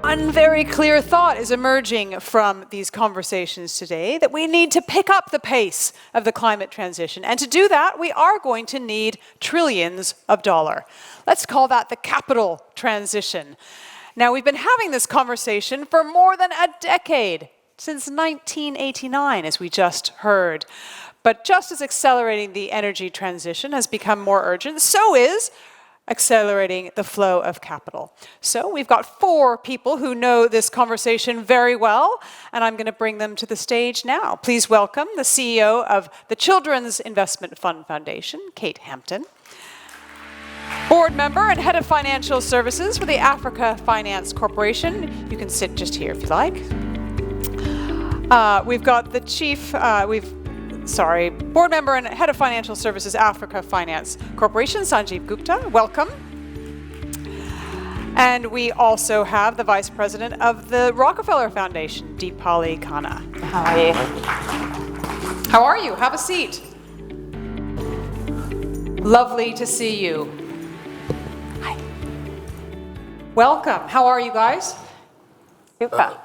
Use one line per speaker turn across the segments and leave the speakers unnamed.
One very clear thought is emerging from these conversations today, that we need to pick up the pace of the climate transition. And to do that, we are going to need trillions of dollars. Let's call that the capital transition. Now, we've been having this conversation for more than a decade, since 1989, as we just heard. But just as accelerating the energy transition has become more urgent, so is accelerating the flow of capital. So we've got 4 people who know this conversation very well, and I'm going to bring them to the stage now. Please welcome the CEO of the Children's Investment Fund Foundation, Kate Hampton. Board member and head of financial services for the Africa Finance Corporation. You can sit just here if you like. We've got the board member and head of financial services, Africa Finance Corporation, Sanjeev Gupta. Welcome. And we also have the vice president of the Rockefeller Foundation, Deepali, Khanna.
How are you?
How are you? Have a seat. Lovely to see you. Hi. Welcome. How are you guys?
Super.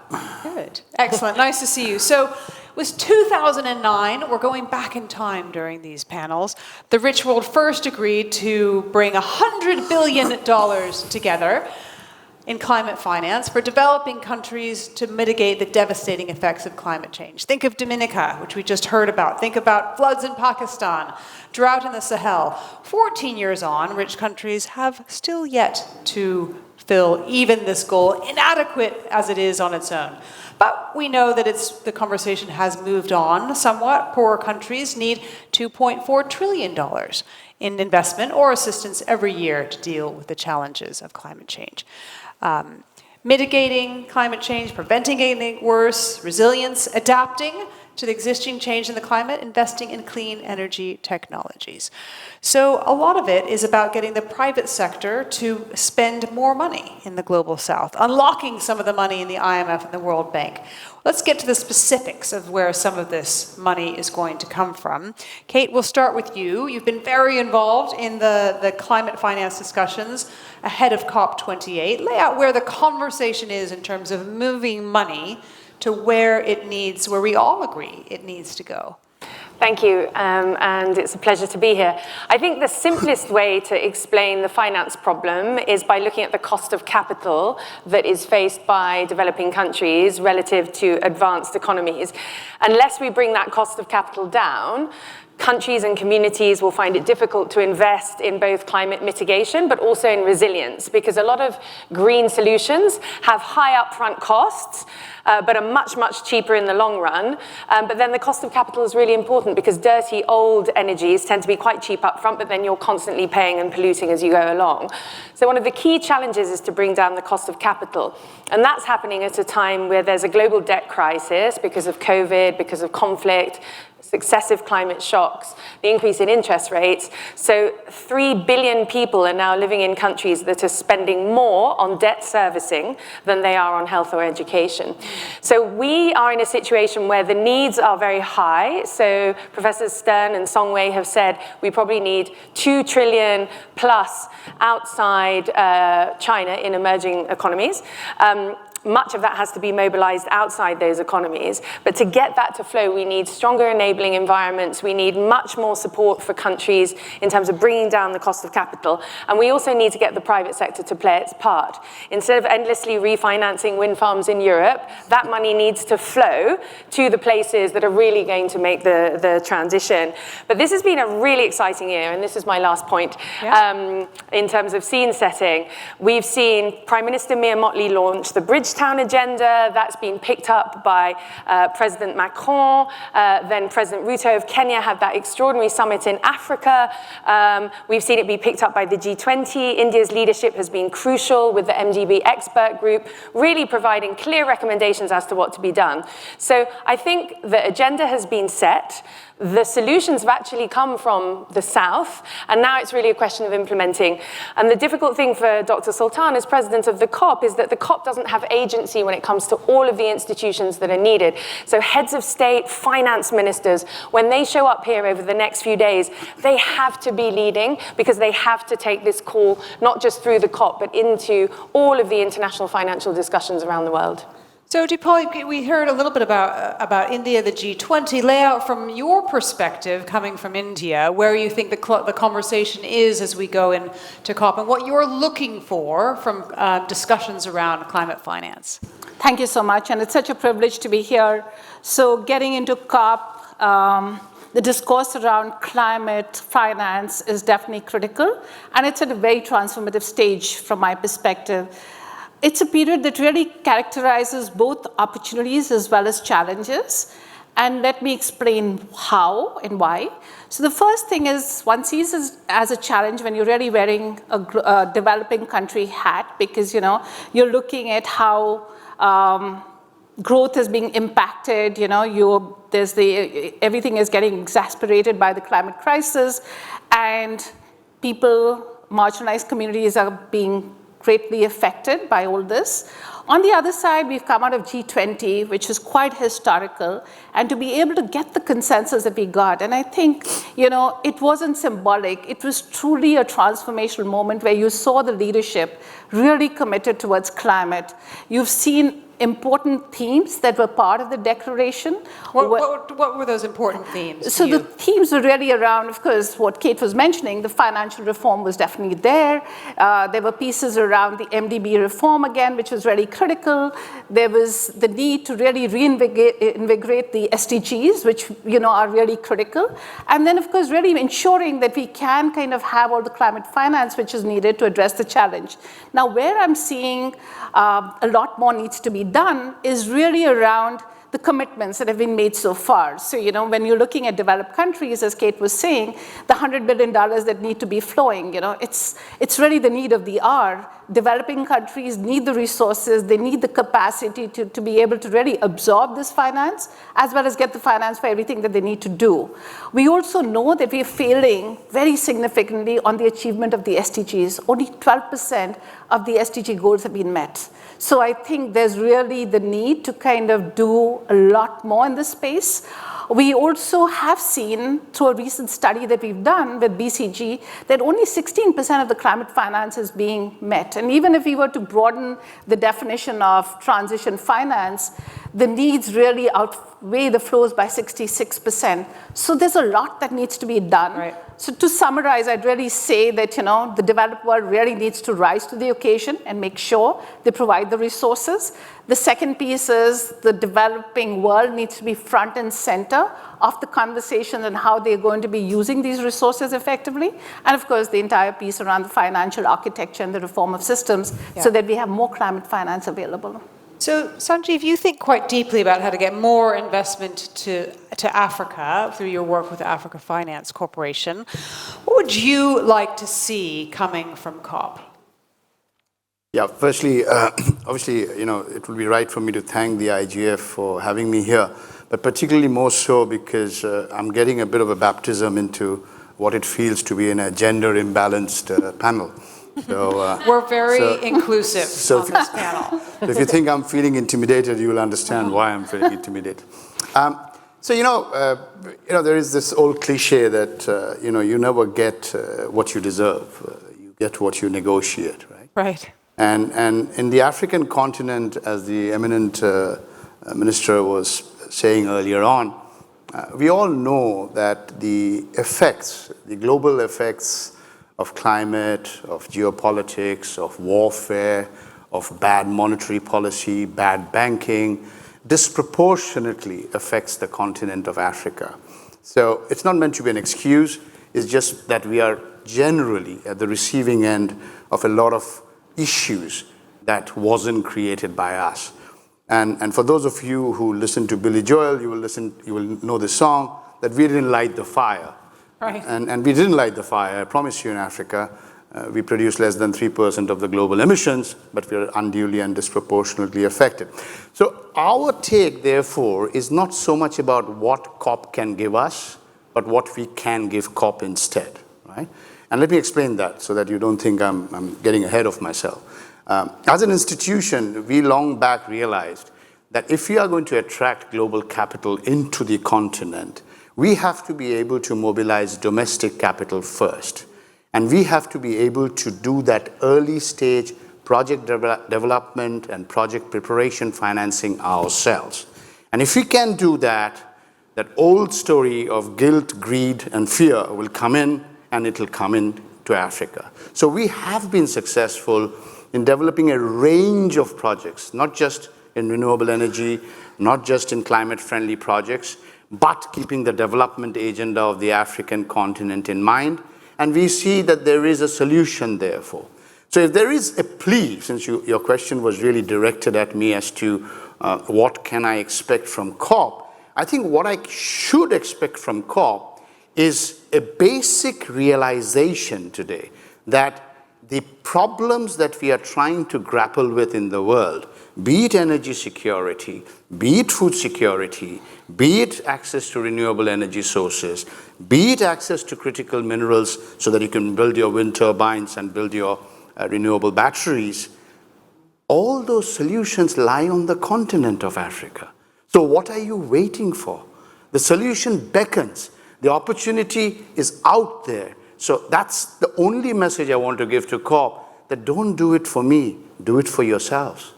Good. Excellent. Nice to see you. So it was 2009. We're going back in time during these panels. The rich world first agreed to bring $100 billion together in climate finance for developing countries to mitigate the devastating effects of climate change. Think of Dominica, which we just heard about. Think about floods in Pakistan, drought in the Sahel. 14 years on, rich countries have still yet to fill even this goal, inadequate as it is on its own. But we know that the conversation has moved on somewhat. Poorer countries need $2.4 trillion in investment or assistance every year to deal with the challenges of climate change. Mitigating climate change, preventing getting worse, resilience, adapting to the existing change in the climate, investing in clean energy technologies. So a lot of it is about getting the private sector to spend more money in the global south, unlocking some of the money in the IMF and the World Bank. Let's get to the specifics of where some of this money is going to come from. Kate, we'll start with you. You've been very involved in the climate finance discussions ahead of COP28. Lay out where the conversation is in terms of moving money to where we all agree it needs to go.
Thank you, and it's a pleasure to be here. I think the simplest way to explain the finance problem is by looking at the cost of capital that is faced by developing countries relative to advanced economies. Unless we bring that cost of capital down, countries and communities will find it difficult to invest in both climate mitigation but also in resilience, because a lot of green solutions have high upfront costs but are much, much cheaper in the long run. But then the cost of capital is really important, because dirty old energies tend to be quite cheap upfront, but then you're constantly paying and polluting as you go along. So one of the key challenges is to bring down the cost of capital. And that's happening at a time where there's a global debt crisis because of COVID, because of conflict, successive climate shocks, the increase in interest rates. So 3 billion people are now living in countries that are spending more on debt servicing than they are on health or education. So we are in a situation where the needs are very high. So Professors Stern and Songwei have said we probably need 2 trillion plus outside China in emerging economies. Much of that has to be mobilized outside those economies. But to get that to flow, we need stronger enabling environments. We need much more support for countries in terms of bringing down the cost of capital. And we also need to get the private sector to play its part. Instead of endlessly refinancing wind farms in Europe, that money needs to flow to the places that are really going to make the transition. But this has been a really exciting year, and this is my last point. Yeah. In terms of scene setting, we've seen Prime Minister Mia Mottley launch the Bridgetown Agenda. That's been picked up by President Macron. Then President Ruto of Kenya had that extraordinary summit in Africa. We've seen it be picked up by the G20. India's leadership has been crucial with the MDB expert group, really providing clear recommendations as to what to be done. So I think the agenda has been set. The solutions have actually come from the South, and now it's really a question of implementing. And the difficult thing for Dr. Sultan as president of the COP is that the COP doesn't have agency when it comes to all of the institutions that are needed. So heads of state, finance ministers, when they show up here over the next few days, they have to be leading because they have to take this call not just through the COP, but into all of the international financial discussions around the world.
So, Deepali, we heard a little bit about India, the G20. Lay out from your perspective, coming from India, where you think the conversation is as we go into COP, and what you're looking for from discussions around climate finance.
Thank you so much, and it's such a privilege to be here. So, getting into COP, the discourse around climate finance is definitely critical, and it's at a very transformative stage from my perspective. It's a period that really characterizes both opportunities as well as challenges. And let me explain how and why. So the first thing is one sees it as a challenge when you're really wearing a developing country hat, because you're looking at how growth is being impacted. Everything is getting exacerbated by the climate crisis, and marginalized communities are being greatly affected by all this. On the other side, we've come out of G20, which is quite historical, and to be able to get the consensus that we got. And I think, it wasn't symbolic. It was truly a transformational moment where you saw the leadership really committed towards climate. You've seen important themes that were part of the declaration.
What were those important themes?
So the themes were really around, of course, what Kate was mentioning. The financial reform was definitely there. There were pieces around the MDB reform again, which was really critical. There was the need to really reinvigorate the SDGs, which are really critical. And then, of course, really ensuring that we can kind of have all the climate finance which is needed to address the challenge. Now, where I'm seeing a lot more needs to be done is really around the commitments that have been made so far. So, when you're looking at developed countries, as Kate was saying, the $100 billion that need to be flowing, it's really the need of the hour. Developing countries need the resources, they need the capacity to be able to really absorb this finance, as well as get the finance for everything that they need to do. We also know that we're failing very significantly on the achievement of the SDGs. Only 12% of the SDG goals have been met. So I think there's really the need to kind of do a lot more in this space. We also have seen, through a recent study that we've done with BCG, that only 16% of the climate finance is being met. And even if we were to broaden the definition of transition finance, the needs really outweigh the flows by 66%. So there's a lot that needs to be done.
Right.
So to summarize, I'd really say that the developed world really needs to rise to the occasion and make sure they provide the resources. The second piece is the developing world needs to be front and center of the conversation and how they're going to be using these resources effectively. And of course, the entire piece around the financial architecture and the reform of systems so that we have more climate finance available.
So, Sanjeev, you think quite deeply about how to get more investment to Africa through your work with the Africa Finance Corporation. What would you like to see coming from COP?
Yeah, firstly, obviously, it would be right for me to thank the IGF for having me here, but particularly more so because I'm getting a bit of a baptism into what it feels to be in a gender imbalanced panel. So,
we're very inclusive on this panel.
So if you think I'm feeling intimidated, you will understand why I'm feeling intimidated. There is this old cliche that you never get what you deserve. You get what you negotiate, right?
Right.
And in the African continent, as the eminent minister was saying earlier on, we all know that the global effects of climate, of geopolitics, of warfare, of bad monetary policy, bad banking, disproportionately affects the continent of Africa. So it's not meant to be an excuse, it's just that we are generally at the receiving end of a lot of issues that wasn't created by us. And for those of you who listen to Billy Joel, you will know the song, that we didn't light the fire.
Right.
And we didn't light the fire, I promise you. In Africa, we produce less than 3% of the global emissions, but we are unduly and disproportionately affected. So our take, therefore, is not so much about what COP can give us, but what we can give COP instead, right? And let me explain that so that you don't think I'm getting ahead of myself. As an institution, we long back realized that if we are going to attract global capital into the continent, we have to be able to mobilize domestic capital first. And we have to be able to do that early stage project development and project preparation financing ourselves. And if we can do that, that old story of guilt, greed, and fear will come in, and it will come in to Africa. So we have been successful in developing a range of projects, not just in renewable energy, not just in climate-friendly projects, but keeping the development agenda of the African continent in mind. And we see that there is a solution, therefore. So if there is a plea, since your question was really directed at me as to what can I expect from COP, I think what I should expect from COP is a basic realization today that the problems that we are trying to grapple with in the world, be it energy security, be it food security, be it access to renewable energy sources, be it access to critical minerals so that you can build your wind turbines and build your renewable batteries, all those solutions lie on the continent of Africa. So what are you waiting for? The solution beckons. The opportunity is out there. So that's the only message I want to give to COP, that don't do it for me, do it for yourselves.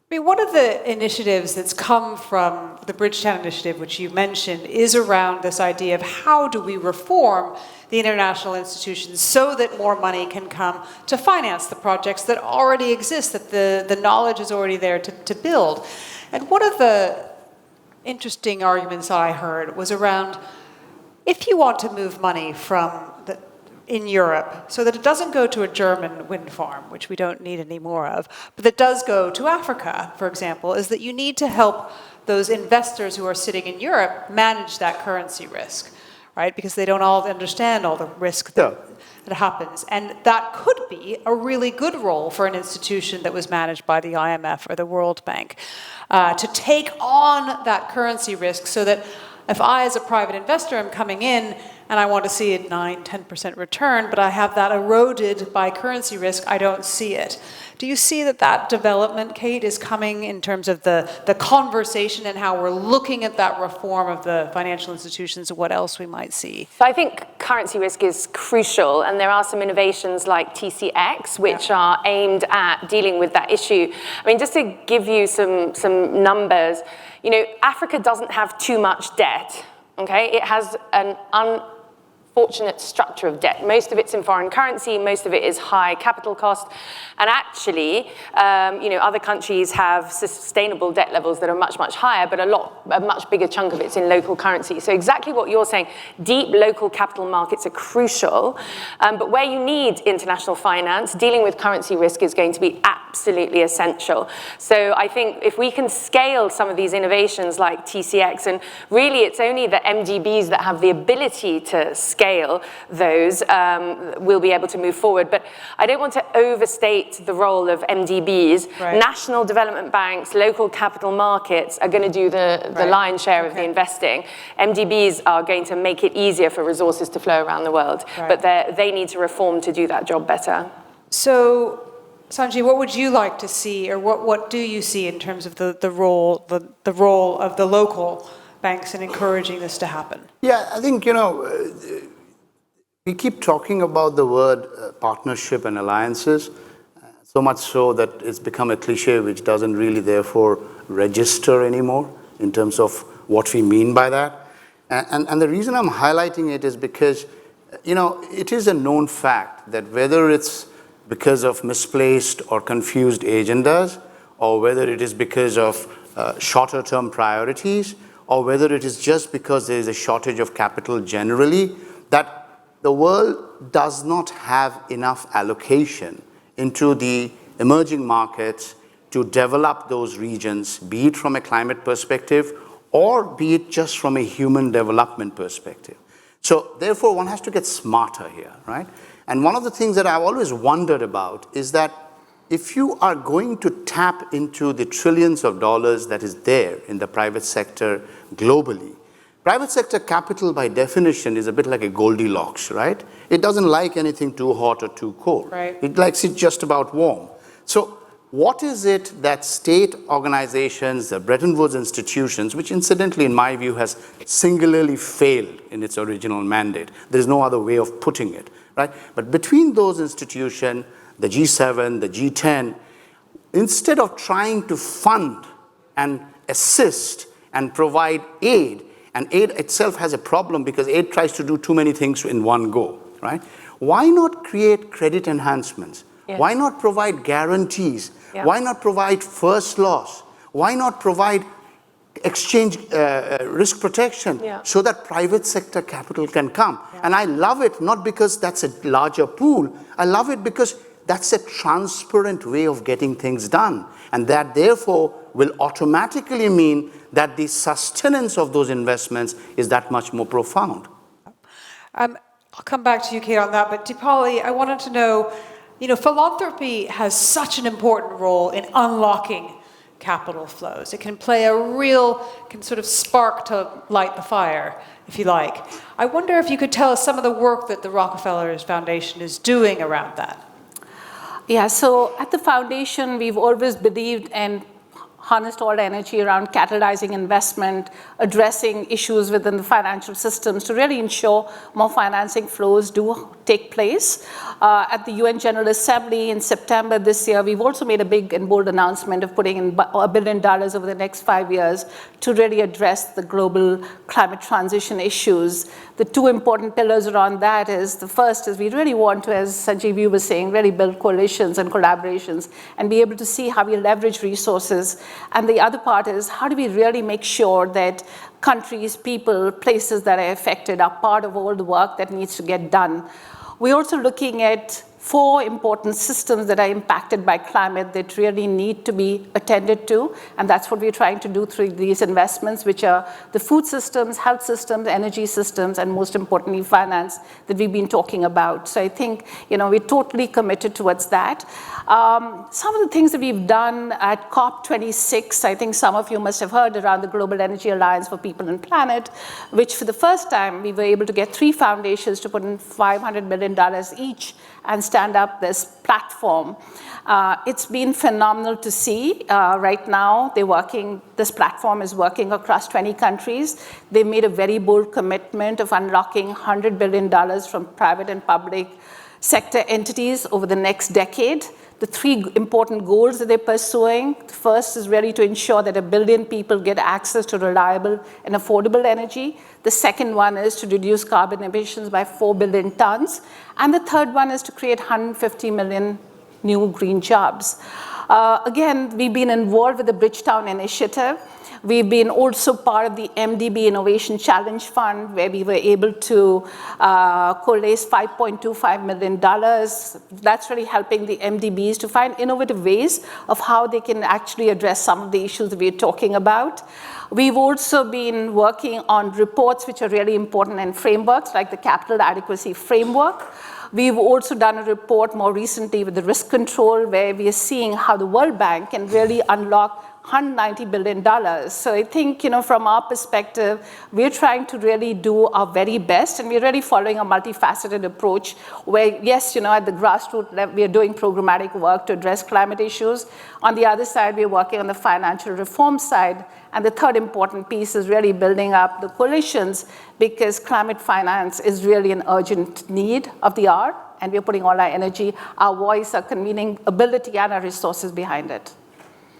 I mean, one of the initiatives that's come from the Bridgetown Initiative, which you mentioned, is around this idea of how do we reform the international institutions so that more money can come to finance the projects that already exist, that the knowledge is already there to build. And one of the interesting arguments I heard was around, if you want to move money from in Europe, so that it doesn't go to a German wind farm, which we don't need any more of, but that does go to Africa, for example, is that you need to help those investors who are sitting in Europe manage that currency risk, right? Because they don't all understand all the risk that happens. And that could be a really good role for an institution that was managed by the IMF or the World Bank, to take on that currency risk so that if I, as a private investor, am coming in and I want to see a 9-10% return, but I have that eroded by currency risk, I don't see it. Do you see that development, Kate, is coming in terms of the conversation and how we're looking at that reform of the financial institutions and what else we might see?
So I think currency risk is crucial, and there are some innovations like TCX, which are aimed at dealing with that issue. I mean, just to give you some numbers, you know, Africa doesn't have too much debt, okay? It has an unfortunate structure of debt. Most of it's in foreign currency, most of it is high capital cost, and actually, you know, other countries have sustainable debt levels that are much, much higher, but a much bigger chunk of it's in local currency. So exactly what you're saying, deep local capital markets are crucial, but where you need international finance, dealing with currency risk is going to be absolutely essential. So I think if we can scale some of these innovations like TCX, and really it's only the MDBs that have the ability to scale those, will be able to move forward. But I don't want to overstate the role of MDBs.
Right.
National development banks, local capital markets are going to do the lion's share of the investing. MDBs are going to make it easier for resources to flow around the world, but they need to reform to do that job better.
So, Sanjeev, what would you like to see, or what do you see in terms of the role of the local banks in encouraging this to happen?
Yeah, I think, you know, we keep talking about the word partnership and alliances, so much so that it's become a cliche which doesn't really therefore register anymore in terms of what we mean by that. And the reason I'm highlighting it is because, you know, it is a known fact that whether it's because of misplaced or confused agendas, or whether it is because of shorter term priorities, or whether it is just because there is a shortage of capital generally, that the world does not have enough allocation into the emerging markets to develop those regions, be it from a climate perspective or be it just from a human development perspective. So therefore, one has to get smarter here, right? And one of the things that I've always wondered about is that if you are going to tap into the trillions of dollars that is there in the private sector globally, private sector capital by definition is a bit like a Goldilocks, right? It doesn't like anything too hot or too cold.
Right.
It likes it just about warm. So what is it that state organizations, the Bretton Woods institutions, which incidentally in my view has singularly failed in its original mandate. There's no other way of putting it, right? But between those institutions, the G7, the G10, instead of trying to fund and assist and provide aid, and aid itself has a problem because aid tries to do too many things in one go, right? Why not create credit enhancements? Yeah. Why not provide guarantees? Yeah. Why not provide first loss? Why not provide exchange risk protection so that private sector capital can come? Yeah. And I love it not because that's a larger pool. I love it because that's a transparent way of getting things done. And that therefore will automatically mean that the sustenance of those investments is that much more profound.
I'll come back to you, Kate, on that. But Deepali, I wanted to know, philanthropy has such an important role in unlocking capital flows. It can play can sort of spark to light the fire, if you like. I wonder if you could tell us some of the work that the Rockefeller Foundation is doing around that.
Yeah, so at the foundation, we've always believed and harnessed all the energy around catalyzing investment, addressing issues within the financial systems to really ensure more financing flows do take place. At the UN General Assembly in September this year, we've also made a big and bold announcement of putting in $1 billion over the next 5 years to really address the global climate transition issues. The two important pillars around that is, the first is we really want to, as Sanjeev, you were saying, really build coalitions and collaborations and be able to see how we leverage resources. And the other part is, how do we really make sure that countries, people, places that are affected are part of all the work that needs to get done? We're also looking at 4 important systems that are impacted by climate that really need to be attended to, and that's what we're trying to do through these investments, which are the food systems, health systems, energy systems, and most importantly, finance that we've been talking about. So I think, we're totally committed towards that. Some of the things that we've done at COP26, I think some of you must have heard around the Global Energy Alliance for People and Planet, which for the first time, we were able to get 3 foundations to put in $500 million each and stand up this platform. It's been phenomenal to see. Right now, this platform is working across 20 countries. They made a very bold commitment of unlocking $100 billion from private and public sector entities over the next decade. The 3 important goals that they're pursuing, the first is really to ensure that 1 billion people get access to reliable and affordable energy. The second one is to reduce carbon emissions by 4 billion tons. And the third one is to create 150 million new green jobs. Again, we've been involved with the Bridgetown Initiative. We've been also part of the MDB Innovation Challenge Fund, where we were able to coalesce $5.25 million. That's really helping the MDBs to find innovative ways of how they can actually address some of the issues that we're talking about. We've also been working on reports which are really important and frameworks, like the Capital Adequacy Framework. We've also done a report more recently with the risk control, where we are seeing how the World Bank can really unlock $190 billion. So I think, from our perspective, we're trying to really do our very best, and we're really following a multifaceted approach where, yes, at the grassroots level, we are doing programmatic work to address climate issues. On the other side, we're working on the financial reform side. And the third important piece is really building up the coalitions, because climate finance is really an urgent need of the hour, and we're putting all our energy, our voice, our convening ability, and our resources behind it.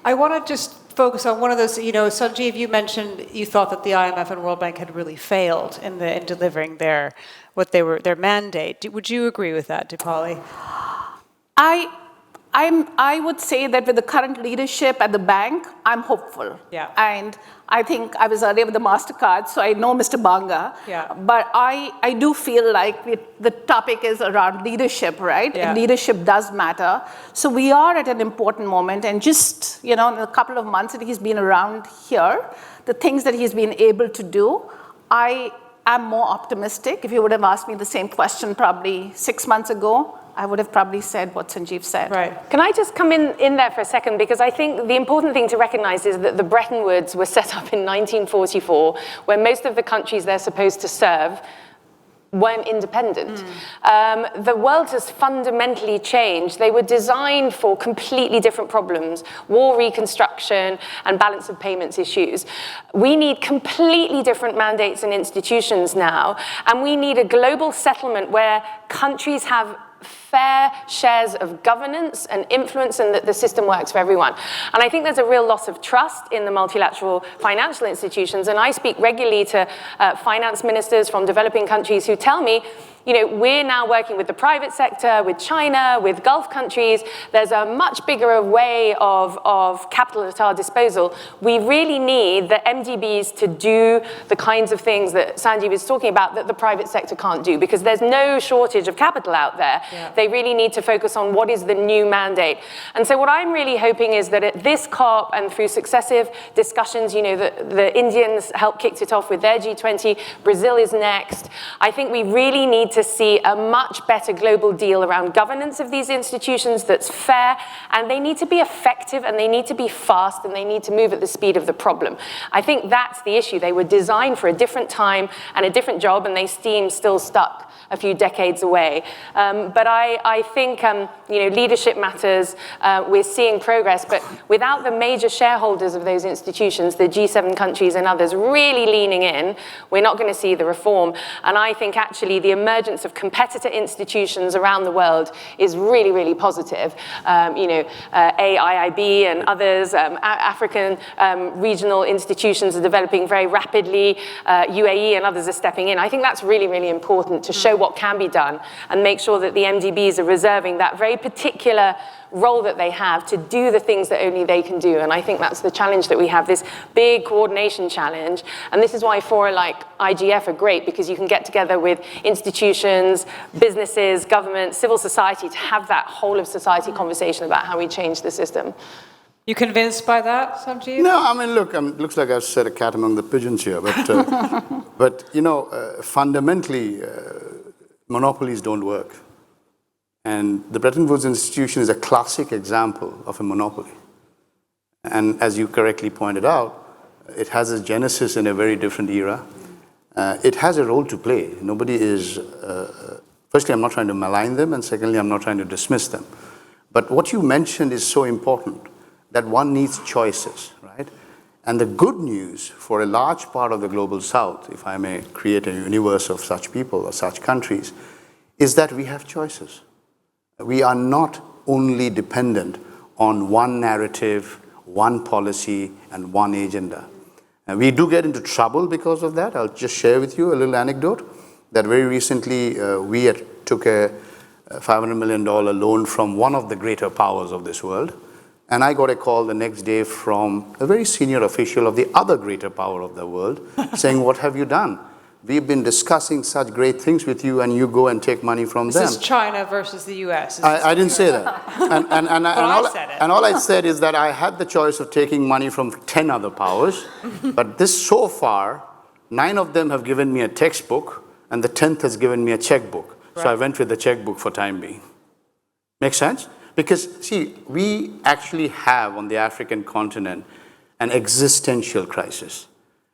I want to just focus on one of those, Sanjeev, you mentioned you thought that the IMF and World Bank had really failed in delivering their mandate. Would you agree with that, Deepali?
I would say that with the current leadership at the bank, I'm hopeful.
Yeah.
And I think I was earlier with the MasterCard, so I know Mr. Banga.
Yeah.
But I do feel like the topic is around leadership, right?
Yeah.
And leadership does matter. So we are at an important moment, and just, in a couple of months that he's been around here, the things that he's been able to do, I am more optimistic. If you would have asked me the same question probably 6 months ago, I would have probably said what Sanjeev said.
Right.
Can I just come in there for a second? Because I think the important thing to recognize is that the Bretton Woods were set up in 1944, where most of the countries they're supposed to serve weren't independent. The world has fundamentally changed. They were designed for completely different problems, war reconstruction and balance of payments issues. We need completely different mandates and institutions now, and we need a global settlement where countries have fair shares of governance and influence, and that the system works for everyone. And I think there's a real loss of trust in the multilateral financial institutions, and I speak regularly to finance ministers from developing countries who tell me, you know, we're now working with the private sector, with China, with Gulf countries. There's a much bigger way of capital at our disposal. We really need the MDBs to do the kinds of things that Sanjeev is talking about that the private sector can't do, because there's no shortage of capital out there. Yeah. They really need to focus on what is the new mandate. And so what I'm really hoping is that at this COP and through successive discussions, you know, the Indians helped kick it off with their G20, Brazil is next. I think we really need to see a much better global deal around governance of these institutions that's fair, and they need to be effective, and they need to be fast, and they need to move at the speed of the problem. I think that's the issue. They were designed for a different time and a different job, and they seem still stuck a few decades away. But I think you know, leadership matters. We're seeing progress, but without the major shareholders of those institutions, the G7 countries and others really leaning in, we're not going to see the reform. And I think actually the emergence of competitor institutions around the world is really, really positive. You know, AIIB and others, African regional institutions are developing very rapidly. UAE and others are stepping in. I think that's really, really important to show what can be done and make sure that the MDBs are reserving that very particular role that they have to do the things that only they can do. And I think that's the challenge that we have, this big coordination challenge. And this is why fora like IGF are great, because you can get together with institutions, businesses, governments, civil society to have that whole of society conversation about how we change the system.
You convinced by that, Sanjeev?
No, I mean, look, looks like I've set a cat among the pigeons here, but, but you know, fundamentally, monopolies don't work. And the Bretton Woods Institution is a classic example of a monopoly. And as you correctly pointed out, it has its genesis in a very different era. It has a role to play. Nobody is, firstly, I'm not trying to malign them, and secondly, I'm not trying to dismiss them. But what you mentioned is so important, that one needs choices, right? And the good news for a large part of the global south, if I may create a universe of such people or such countries, is that we have choices. We are not only dependent on one narrative, one policy, and one agenda. And we do get into trouble because of that. I'll just share with you a little anecdote that very recently we took a $500 million loan from one of the greater powers of this world. And I got a call the next day from a very senior official of the other greater power of the world saying, "What have you done? We've been discussing such great things with you, and you go and take money from them."
This is China versus the US.
I didn't say that. And all I said is that I had the choice of taking money from 10 other powers, but this so far, 9 of them have given me a textbook, and the 10th has given me a checkbook. Right. So I went with the checkbook for time being. Make sense? Because, see, we actually have on the African continent an existential crisis.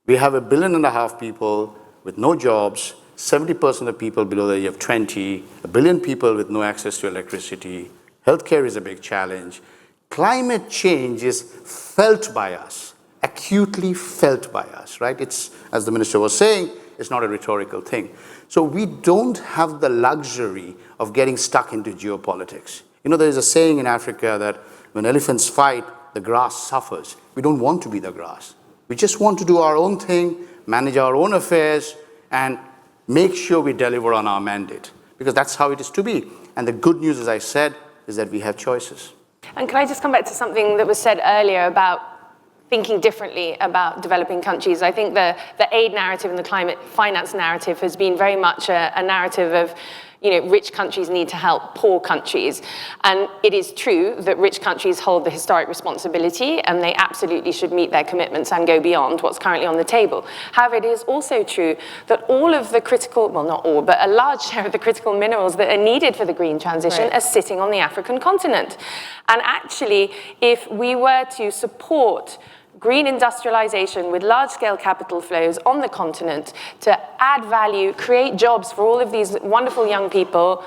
We have 1.5 billion people with no jobs, 70% of people below the age of 20, 1 billion people with no access to electricity. Healthcare is a big challenge. Climate change is felt by us, acutely felt by us, right? It's, as the minister was saying, it's not a rhetorical thing. So we don't have the luxury of getting stuck into geopolitics. You know, there is a saying in Africa that when elephants fight, the grass suffers. We don't want to be the grass. We just want to do our own thing, manage our own affairs, and make sure we deliver on our mandate, because that's how it is to be. And the good news, as I said, is that we have choices.
And can I just come back to something that was said earlier about thinking differently about developing countries? I think the aid narrative and the climate finance narrative has been very much a narrative of, you know, rich countries need to help poor countries. And it is true that rich countries hold the historic responsibility, and they absolutely should meet their commitments and go beyond what's currently on the table. However, it is also true that all of the critical, well, not all, but a large share of the critical minerals that are needed for the green transition are sitting on the African continent. And actually, if we were to support green industrialization with large-scale capital flows on the continent to add value, create jobs for all of these wonderful young people,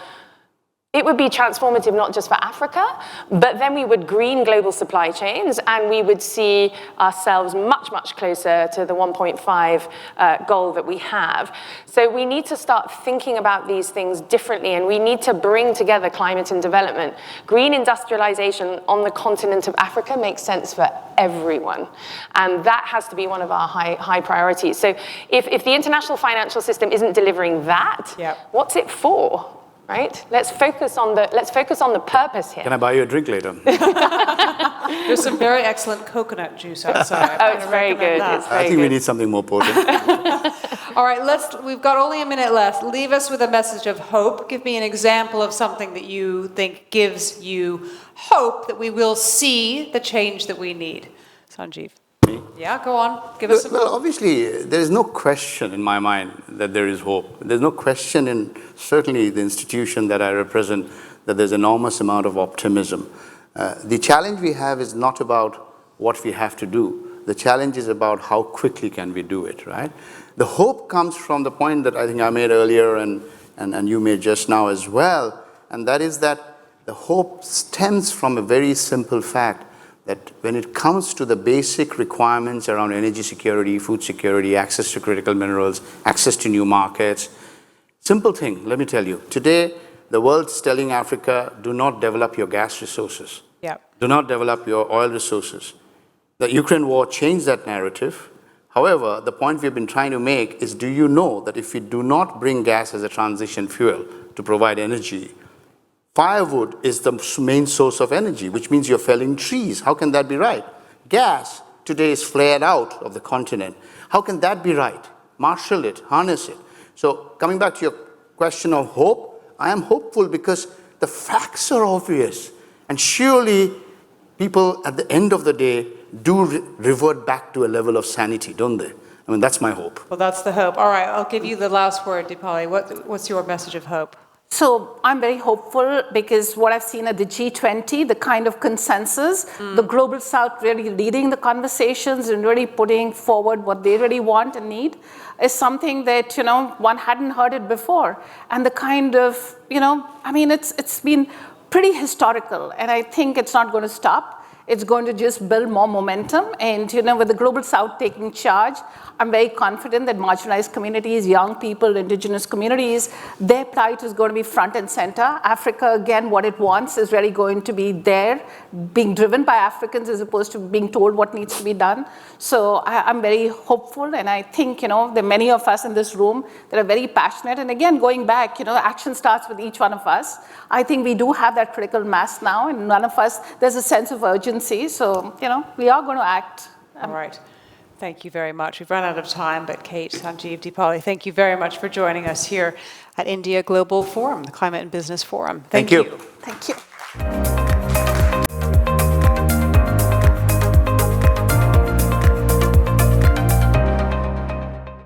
it would be transformative not just for Africa, but then we would green global supply chains and we would see ourselves much, much closer to the 1.5 goal that we have. So we need to start thinking about these things differently, and we need to bring together climate and development. Green industrialization on the continent of Africa makes sense for everyone. And that has to be one of our high priorities. So if the international financial system isn't delivering that, what's it for? Right? Let's focus on the purpose here.
Can I buy you a drink later?
There's some very excellent coconut juice outside.
Oh, it's very good.
I think we need something more potent.
All right, we've got only a minute left. Leave us with a message of hope. Give me an example of something that you think gives you hope that we will see the change that we need. Sanjeev. Yeah, go on. Give us some hope.
Well, obviously, there is no question in my mind that there is hope. There's no question in certainly the institution that I represent that there's enormous amount of optimism. The challenge we have is not about what we have to do. The challenge is about how quickly can we do it, right? The hope comes from the point that I think I made earlier and you made just now as well, and that is that the hope stems from a very simple fact that when it comes to the basic requirements around energy security, food security, access to critical minerals, access to new markets, simple thing, let me tell you. Today, the world's telling Africa, do not develop your gas resources. Do not develop your oil resources. The Ukraine war changed that narrative. However, the point we've been trying to make is, do you know that if we do not bring gas as a transition fuel to provide energy, firewood is the main source of energy, which means you're felling trees. How can that be right? Gas today is flared out of the continent. How can that be right? Marshal it, harness it. So coming back to your question of hope, I am hopeful because the facts are obvious. And surely people at the end of the day do revert back to a level of sanity, don't they? I mean, that's my hope.
Well, that's the hope. All right, I'll give you the last word, Deepali. What's your message of hope?
So I'm very hopeful because what I've seen at the G20, the kind of consensus, the Global South really leading the conversations and really putting forward what they really want and need is something that, one hadn't heard it before. And the kind of, it's been pretty historical, and I think it's not going to stop. It's going to just build more momentum. And, with the Global South taking charge, I'm very confident that marginalized communities, young people, indigenous communities, their plight is going to be front and center. Africa, again, what it wants is really going to be there, being driven by Africans as opposed to being told what needs to be done. So I'm very hopeful, and I think, there are many of us in this room that are very passionate. And again, going back, action starts with each one of us. I think we do have that critical mass now, and none of us, there's a sense of urgency. So, we are going to act.
All right. Thank you very much. We've run out of time, but Kate, Sanjeev, Deepali, thank you very much for joining us here at India Global Forum, the Climate and Business Forum. Thank you.
Thank you.